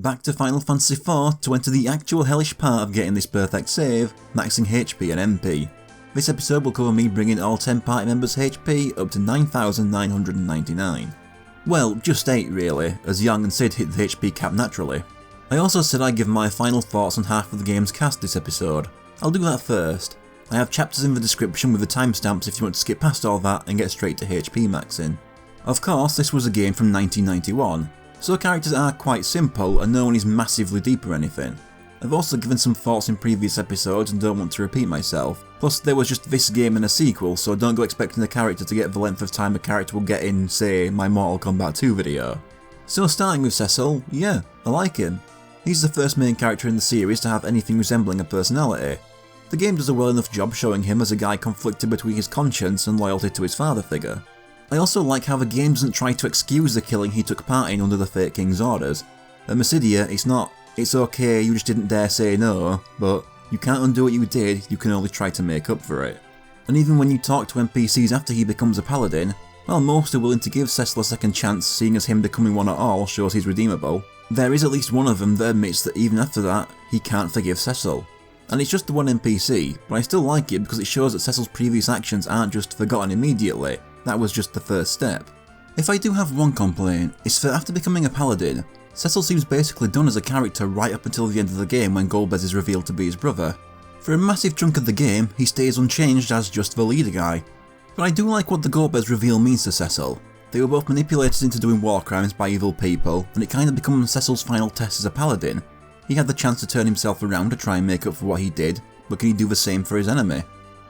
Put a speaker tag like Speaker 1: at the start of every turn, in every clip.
Speaker 1: back to Final Fantasy IV to enter the actual hellish part of getting this perfect save, maxing HP and MP. This episode will cover me bringing all 10 party members' HP up to 9,999. Well, just 8 really, as Yang and Sid hit the HP cap naturally. I also said I'd give my final thoughts on half of the game's cast this episode. I'll do that first. I have chapters in the description with the timestamps if you want to skip past all that and get straight to HP maxing. Of course, this was a game from 1991, so characters are quite simple and no one is massively deep or anything. I've also given some thoughts in previous episodes and don't want to repeat myself, plus there was just this game and a sequel, so don't go expecting the character to get the length of time a character will get in, say, my Mortal Kombat 2 video. So starting with Cecil, yeah, I like him. He's the first main character in the series to have anything resembling a personality. The game does a well enough job showing him as a guy conflicted between his conscience and loyalty to his father figure. I also like how the game doesn't try to excuse the killing he took part in under the Fate King's orders. At Mysidia, it's okay, you just didn't dare say no, but you can't undo what you did, you can only try to make up for it. And even when you talk to NPCs after he becomes a paladin, while most are willing to give Cecil a second chance, seeing as him becoming one at all shows he's redeemable, there is at least one of them that admits that even after that, he can't forgive Cecil. And it's just the one NPC, but I still like it because it shows that Cecil's previous actions aren't just forgotten immediately, that was just the first step. If I do have one complaint, it's that after becoming a paladin, Cecil seems basically done as a character right up until the end of the game when Golbez is revealed to be his brother. For a massive chunk of the game, he stays unchanged as just the leader guy. But I do like what the Golbez reveal means to Cecil. They were both manipulated into doing war crimes by evil people, and it kind of becomes Cecil's final test as a paladin. He had the chance to turn himself around to try and make up for what he did, but can he do the same for his enemy?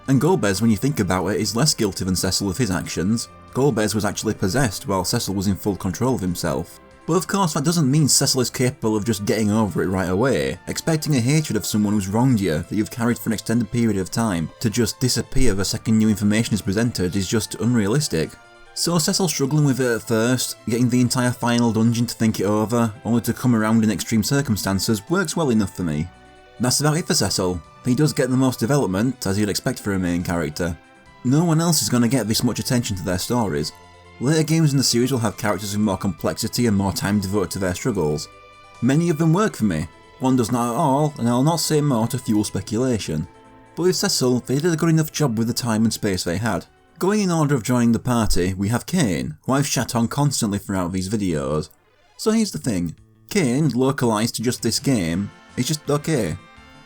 Speaker 1: And Golbez, when you think about it, is less guilty than Cecil with his actions. Golbez was actually possessed while Cecil was in full control of himself. But of course that doesn't mean Cecil is capable of just getting over it right away. Expecting a hatred of someone who's wronged you, that you've carried for an extended period of time, to just disappear the second new information is presented is just unrealistic. So Cecil struggling with it at first, getting the entire final dungeon to think it over, only to come around in extreme circumstances, works well enough for me. That's about it for Cecil. He does get the most development, as you'd expect for a main character. No one else is going to get this much attention to their stories. Later games in the series will have characters with more complexity and more time devoted to their struggles. Many of them work for me, one does not at all, and I'll not say more to fuel speculation. But with Cecil, they did a good enough job with the time and space they had. Going in order of joining the party, we have Kain, who I've shat on constantly throughout these videos. So here's the thing, Kain, localised to just this game, is just okay.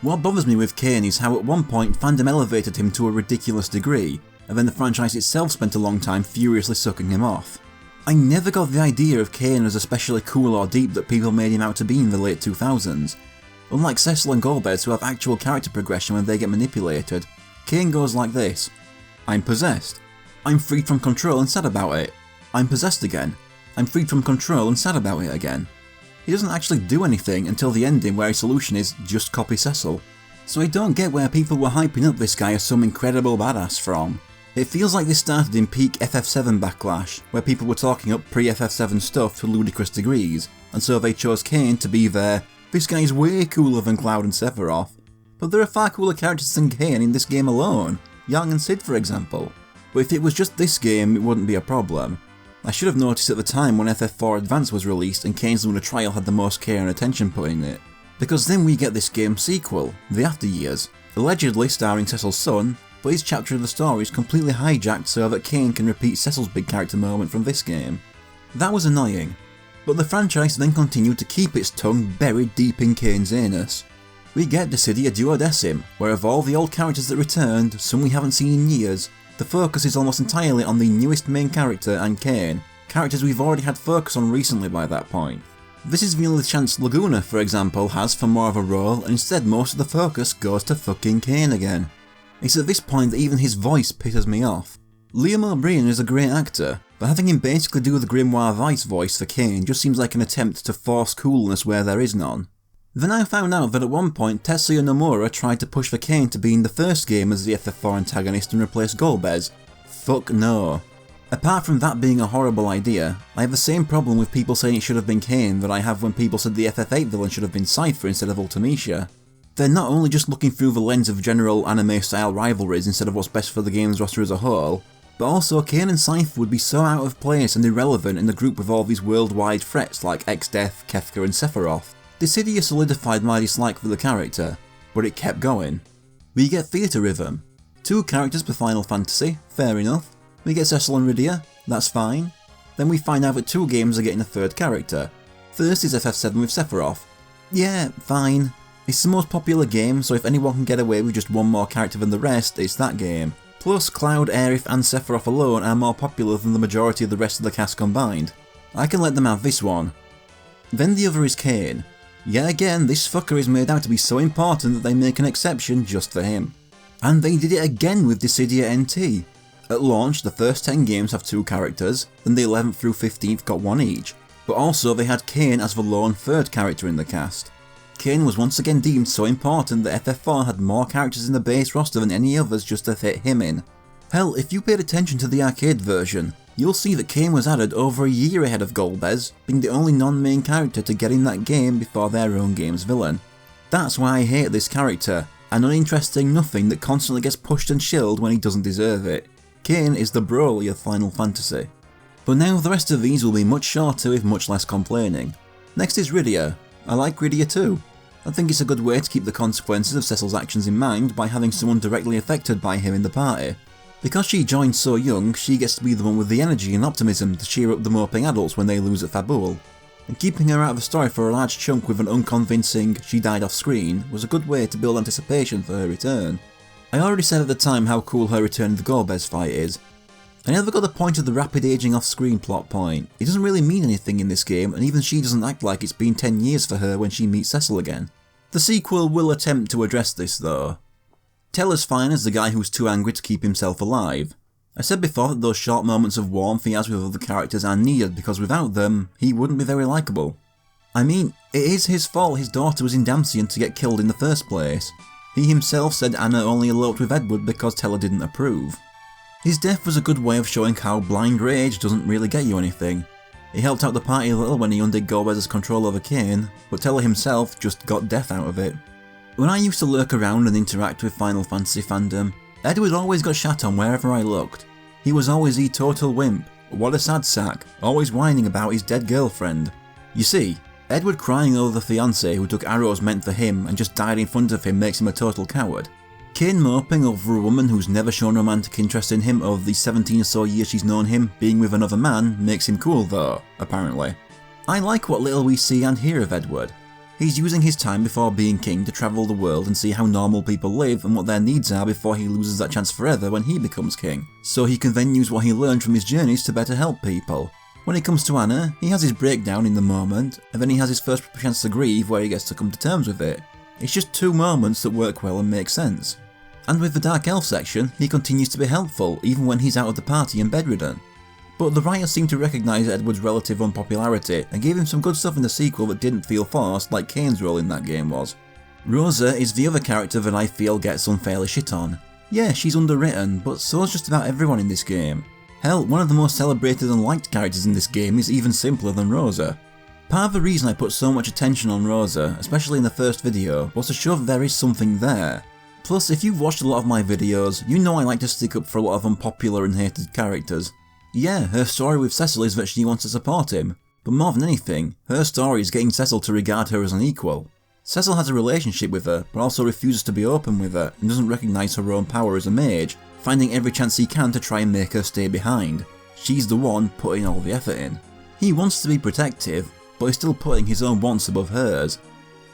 Speaker 1: What bothers me with Kain is how at one point fandom elevated him to a ridiculous degree, and then the franchise itself spent a long time furiously sucking him off. I never got the idea of Kain as especially cool or deep that people made him out to be in the late 2000s. Unlike Cecil and Golbez who have actual character progression when they get manipulated, Kain goes like this. I'm possessed. I'm freed from control and sad about it. I'm possessed again. I'm freed from control and sad about it again. He doesn't actually do anything until the ending where his solution is just copy Cecil. So I don't get where people were hyping up this guy as some incredible badass from. It feels like this started in peak FF7 backlash, where people were talking up pre-FF7 stuff to ludicrous degrees, and so they chose Kain to be their, this guy's way cooler than Cloud and Sephiroth. But there are far cooler characters than Kain in this game alone, Yang and Sid for example. But if it was just this game, it wouldn't be a problem. I should have noticed at the time when FF4 Advance was released and Kain's Lunar Trial had the most care and attention put in it. Because then we get this game's sequel, The After Years, allegedly starring Cecil's son, but his chapter of the story is completely hijacked so that Kain can repeat Cecil's big character moment from this game. That was annoying, but the franchise then continued to keep its tongue buried deep in Kain's anus. We get Dissidia Duodecim, where of all the old characters that returned, some we haven't seen in years, the focus is almost entirely on the newest main character and Kain, characters we've already had focus on recently by that point. This is the only chance Laguna, for example, has for more of a role, and instead most of the focus goes to fucking Kain again. It's at this point that even his voice pisses me off. Liam O'Brien is a great actor, but having him basically do the Grimoire Vice voice for Kain just seems like an attempt to force coolness where there is none. Then I found out that at one point Tetsuya Nomura tried to push for Kain to be in the first game as the FF4 antagonist and replace Golbez. Fuck no. Apart from that being a horrible idea, I have the same problem with people saying it should have been Kain that I have when people said the FF8 villain should have been Cypher instead of Ultimecia. They're not only just looking through the lens of general anime style rivalries instead of what's best for the game's roster as a whole, but also Kain and Cypher would be so out of place and irrelevant in the group with all these worldwide threats like Exdeath, Kefka and Sephiroth. Dissidia solidified my dislike for the character, but it kept going. We get Theatrhythm. 2 characters per Final Fantasy, fair enough. We get Cecil and Rydia, that's fine. Then we find out that 2 games are getting a 3rd character. First is FF7 with Sephiroth. Yeah, fine. It's the most popular game, so if anyone can get away with just 1 more character than the rest, it's that game. Plus, Cloud, Aerith and Sephiroth alone are more popular than the majority of the rest of the cast combined. I can let them have this one. Then the other is Kain. Yeah, again, this fucker is made out to be so important that they make an exception just for him. And they did it again with Dissidia NT. At launch, the first 10 games have 2 characters, then the 11th through 15th got 1 each, but also they had Kain as the lone 3rd character in the cast. Kain was once again deemed so important that FF4 had more characters in the base roster than any others just to fit him in. Hell, if you paid attention to the arcade version, you'll see that Kain was added over a year ahead of Golbez, being the only non-main character to get in that game before their own game's villain. That's why I hate this character, an uninteresting nothing that constantly gets pushed and shilled when he doesn't deserve it. Kain is the Broly of Final Fantasy. But now the rest of these will be much shorter with much less complaining. Next is Rydia. I like Rydia too. I think it's a good way to keep the consequences of Cecil's actions in mind by having someone directly affected by him in the party. Because she joined so young, she gets to be the one with the energy and optimism to cheer up the moping adults when they lose at Fabul. And keeping her out of the story for a large chunk with an unconvincing "she died off screen" was a good way to build anticipation for her return. I already said at the time how cool her return to the Golbez fight is. I never got the point of the rapid aging off screen plot point. It doesn't really mean anything in this game, and even she doesn't act like it's been 10 years for her when she meets Cecil again. The sequel will attempt to address this though. Teller's fine as the guy who's too angry to keep himself alive. I said before that those short moments of warmth he has with other characters are needed because without them, he wouldn't be very likeable. I mean, it is his fault his daughter was in Damcyan to get killed in the first place. He himself said Anna only eloped with Edward because Teller didn't approve. His death was a good way of showing how blind rage doesn't really get you anything. He helped out the party a little when he undid Golbez's control over Kain, but Teller himself just got death out of it. When I used to lurk around and interact with Final Fantasy fandom, Edward always got shat on wherever I looked. He was always the total wimp, what a sad sack, always whining about his dead girlfriend. You see, Edward crying over the fiancé who took arrows meant for him and just died in front of him makes him a total coward. Kain moping over a woman who's never shown romantic interest in him over the 17 or so years she's known him being with another man makes him cool though, apparently. I like what little we see and hear of Edward. He's using his time before being king to travel the world and see how normal people live and what their needs are before he loses that chance forever when he becomes king, so he can then use what he learned from his journeys to better help people. When it comes to Anna, he has his breakdown in the moment, and then he has his first chance to grieve where he gets to come to terms with it. It's just 2 moments that work well and make sense. And with the Dark Elf section, he continues to be helpful even when he's out of the party and bedridden. But the writers seem to recognise Edward's relative unpopularity and gave him some good stuff in the sequel that didn't feel forced like Kain's role in that game was. Rosa is the other character that I feel gets unfairly shit on. Yeah, she's underwritten, but so's just about everyone in this game. Hell, one of the most celebrated and liked characters in this game is even simpler than Rosa. Part of the reason I put so much attention on Rosa, especially in the first video, was to show that there is something there. Plus, if you've watched a lot of my videos, you know I like to stick up for a lot of unpopular and hated characters. Yeah, her story with Cecil is that she wants to support him, but more than anything, her story is getting Cecil to regard her as an equal. Cecil has a relationship with her, but also refuses to be open with her and doesn't recognise her own power as a mage, finding every chance he can to try and make her stay behind. She's the one putting all the effort in. He wants to be protective, but he's still putting his own wants above hers.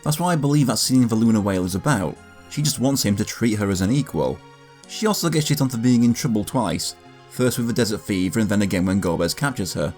Speaker 1: That's what I believe that scene of the Luna Whale is about. She just wants him to treat her as an equal. She also gets shit on for being in trouble twice, first with the Desert Fever and then again when Golbez captures her.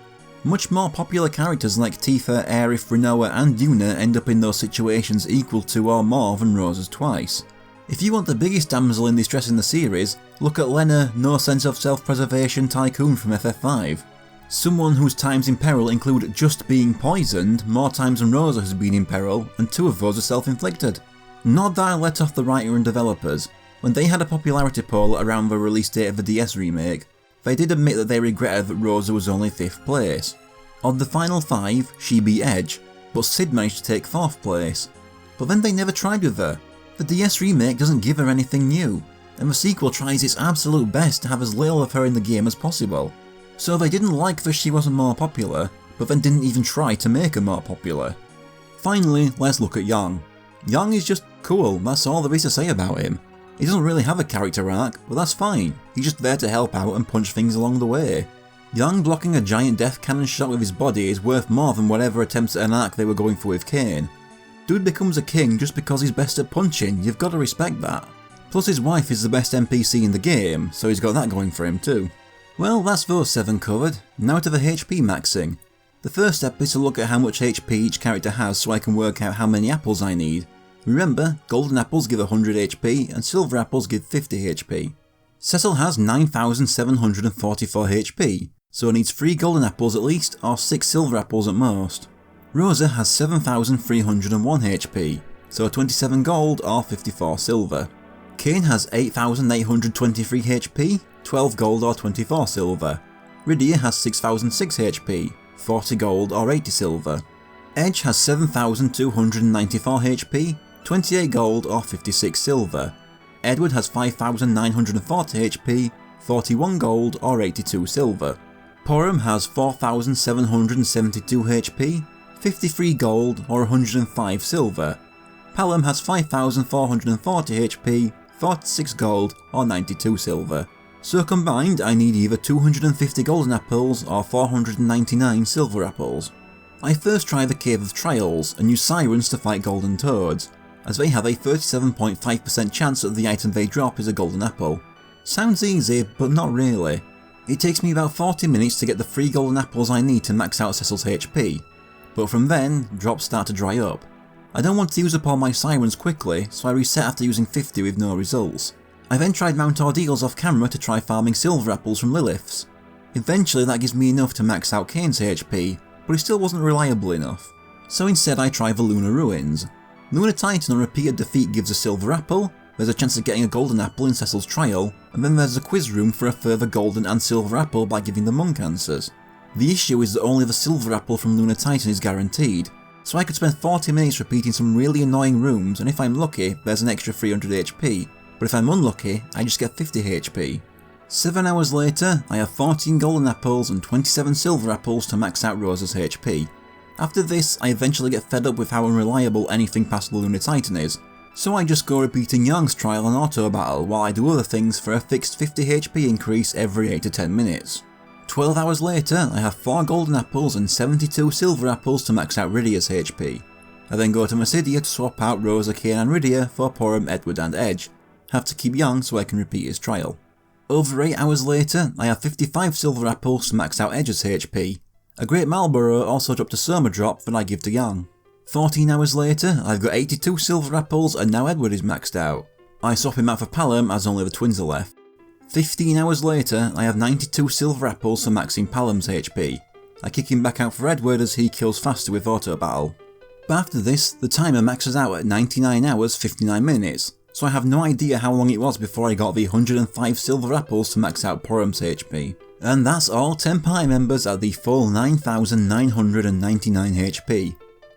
Speaker 1: Much more popular characters like Tifa, Aerith, Rinoa and Yuna end up in those situations equal to or more than Rosa's twice. If you want the biggest damsel in distress in the series, look at Lena, no sense of self-preservation tycoon from FF5. Someone whose times in peril include just being poisoned more times than Rosa has been in peril, and 2 of those are self-inflicted. Not that I let off the writer and developers. When they had a popularity poll around the release date of the DS remake, they did admit that they regretted that Rosa was only 5th place. Of the final 5, she beat Edge, but Cid managed to take 4th place. But then they never tried with her. The DS remake doesn't give her anything new, and the sequel tries its absolute best to have as little of her in the game as possible. So they didn't like that she wasn't more popular, but then didn't even try to make her more popular. Finally, let's look at Yang. Yang is just cool, that's all there is to say about him. He doesn't really have a character arc, but that's fine, he's just there to help out and punch things along the way. Yang blocking a giant death cannon shot with his body is worth more than whatever attempts at an arc they were going for with Kain. Dude becomes a king just because he's best at punching, you've got to respect that. Plus his wife is the best NPC in the game, so he's got that going for him too. Well, that's those 7 covered, now to the HP maxing. The first step is to look at how much HP each character has so I can work out how many apples I need. Remember, golden apples give 100 HP and silver apples give 50 HP. Cecil has 9,744 HP, so needs 3 golden apples at least or 6 silver apples at most. Rosa has 7,301 HP, so 27 gold or 54 silver. Kain has 8,823 HP, 12 gold or 24 silver. Rydia has 6,006 HP, 40 gold or 80 silver. Edge has 7,294 HP, 28 gold or 56 silver. Edward has 5,940 HP, 41 gold or 82 silver. Porom has 4,772 HP, 53 gold or 105 silver. Palom has 5,440 HP, 46 gold or 92 silver. So combined I need either 250 golden apples or 499 silver apples. I first try the Cave of Trials and use Sirens to fight golden toads, as they have a 37.5% chance that the item they drop is a golden apple. Sounds easy, but not really. It takes me about 40 minutes to get the 3 golden apples I need to max out Cecil's HP, but from then, drops start to dry up. I don't want to use up all my Sirens quickly, so I reset after using 50 with no results. I then tried Mount Ordeals off camera to try farming silver apples from Lilith's. Eventually that gives me enough to max out Kain's HP, but it still wasn't reliable enough. So instead I tried the Lunar Ruins. Lunar Titan on repeated defeat gives a silver apple, there's a chance of getting a golden apple in Cecil's trial, and then there's a quiz room for a further golden and silver apple by giving the monk answers. The issue is that only the silver apple from Lunar Titan is guaranteed, so I could spend 40 minutes repeating some really annoying rooms, and if I'm lucky there's an extra 300 HP, but if I'm unlucky I just get 50 HP. 7 hours later I have 14 golden apples and 27 silver apples to max out Rosa's HP. After this I eventually get fed up with how unreliable anything past the Lunar Titan is, so I just go repeating Yang's trial and auto battle while I do other things for a fixed 50 HP increase every 8 to 10 minutes. 12 hours later I have 4 golden apples and 72 silver apples to max out Rydia's HP. I then go to Mysidia to swap out Rosa, Kain and Rydia for Porom, Edward and Edge. Have to keep Yang so I can repeat his trial. Over 8 hours later I have 55 silver apples to max out Edge's HP. A Great Marlborough also dropped a Soma drop that I give to Yang. 14 hours later I've got 82 silver apples and now Edward is maxed out. I swap him out for Palom as only the twins are left. 15 hours later I have 92 silver apples for maxing Palom's HP. I kick him back out for Edward as he kills faster with auto battle. But after this the timer maxes out at 99 hours 59 minutes, so I have no idea how long it was before I got the 105 silver apples to max out Porom's HP. And that's all 10 party members at the full 9,999 HP.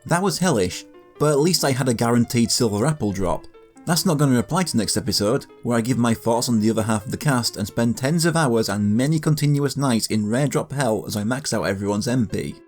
Speaker 1: That was hellish, but at least I had a guaranteed silver apple drop. That's not going to apply to next episode, where I give my thoughts on the other half of the cast and spend tens of hours and many continuous nights in rare drop hell as I max out everyone's MP.